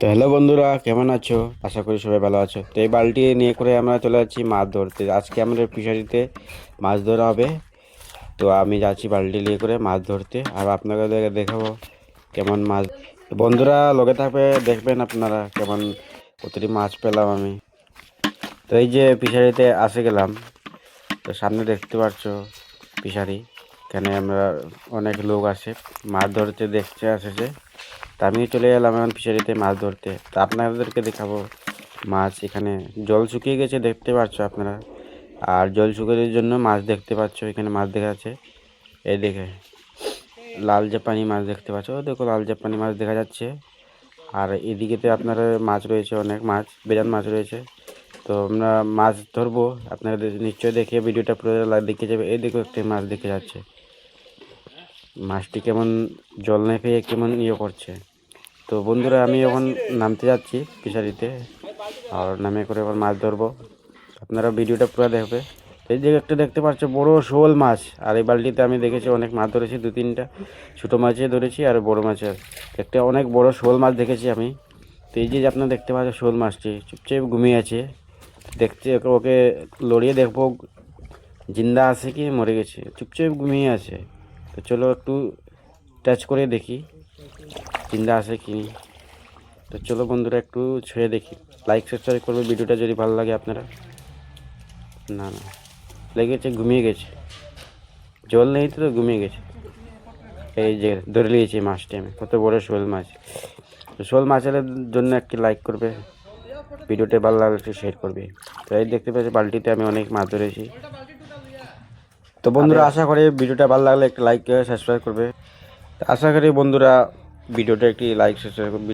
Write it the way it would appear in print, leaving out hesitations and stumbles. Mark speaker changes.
Speaker 1: তো হ্যালো বন্ধুরা, কেমন আছো? আশা করি সবাই ভালো আছো। তো এই বালতি নিয়ে করে আমরা চলে যাচ্ছি মাছ ধরতে। আজকে আমাদের ফিশারিতে মাছ ধরা হবে। তো আমি যাচ্ছি বালতি নিয়ে করে মাছ ধরতে, আর আপনাকে দেখাবো কেমন মাছ। বন্ধুরা লগে থাকবে, দেখবেন আপনারা কেমন প্রতিটি মাছ পেলাম আমি। তো এই যে ফিশারিতে আসে গেলাম, তো সামনে দেখতে পাচ্ছ ফিশারি। এখানে আমরা অনেক লোক আসে মাছ ধরতে দেখতে আসেছে। তা আমি চলে এলাম এখন ফিশারিতে মাছ ধরতে। তা আপনাদেরকে দেখাবো মাছ। এখানে জল শুকিয়ে গেছে দেখতে পাচ্ছ আপনারা, আর জল শুকিয়ে জন্য মাছ দেখতে পাচ্ছ। এখানে মাছ দেখা যাচ্ছে, এই দেখে লাল জাপানি মাছ দেখতে পাচ্ছ। ও দেখো, লাল জাপানি মাছ দেখা যাচ্ছে। আর এদিকেতে আপনার মাছ রয়েছে, অনেক মাছ, বেজান মাছ রয়েছে। তো আমরা মাছ ধরবো, আপনাদের নিশ্চয়ই দেখে ভিডিওটা পুরো দেখে যাবে। এই দেখো একটা মাছ দেখে যাচ্ছে, মাছটি কেমন জল না খেয়ে কেমন করছে। তো বন্ধুরা আমি এখন নামতে যাচ্ছি ফিশারিতে, আর নামে করে এখন মাছ ধরবো। আপনারা ভিডিওটা পুরো দেখবে। এই যে একটা দেখতে পাচ্ছ বড় শোল মাছ, আর এই বালতিতে আমি দেখেছি অনেক মাছ ধরেছি, 2-3টা ছোটো মাছে ধরেছি আর বড় মাছের একটা অনেক বড় শোল মাছ দেখেছি আমি। তো এই যে আপনারা দেখতে পাচ্ছ শোল মাছটি চুপচাপ ঘুমিয়ে আছে। দেখতে ওকে লড়িয়ে দেখবো জিন্দা আছে কি মরে গেছে, চুপচাপ ঘুমিয়ে আছে। তো চলো একটু টাচ করে দেখি জিন্দা আছে কি। তো চলো বন্ধুরা একটু ছুঁয়ে দেখি। লাইক সাবস্ক্রাইব করবে ভিডিওটা যদি ভালো লাগে আপনারা। না না, লেগেছে, ঘুমিয়ে গেছে, জল নেই তো ঘুমিয়ে গেছে। এই যে ধরে নিয়েছি মাছটি আমি, কত বড় শোল মাছ। তো শোল মাছের জন্য একটি লাইক করবে, ভিডিওটা ভালো লাগলে একটু শেয়ার করবে। তো এই দেখতে পাচ্ছি বালতিতে আমি অনেক মাছ ধরেছি। তো বন্ধুরা আশা করি ভিডিওটা ভালো লাগলে একটু লাইক সাবস্ক্রাইব করবে। আশা করি বন্ধুরা ভিডিওটা একটি লাইক সাবস্ক্রাইব করবে।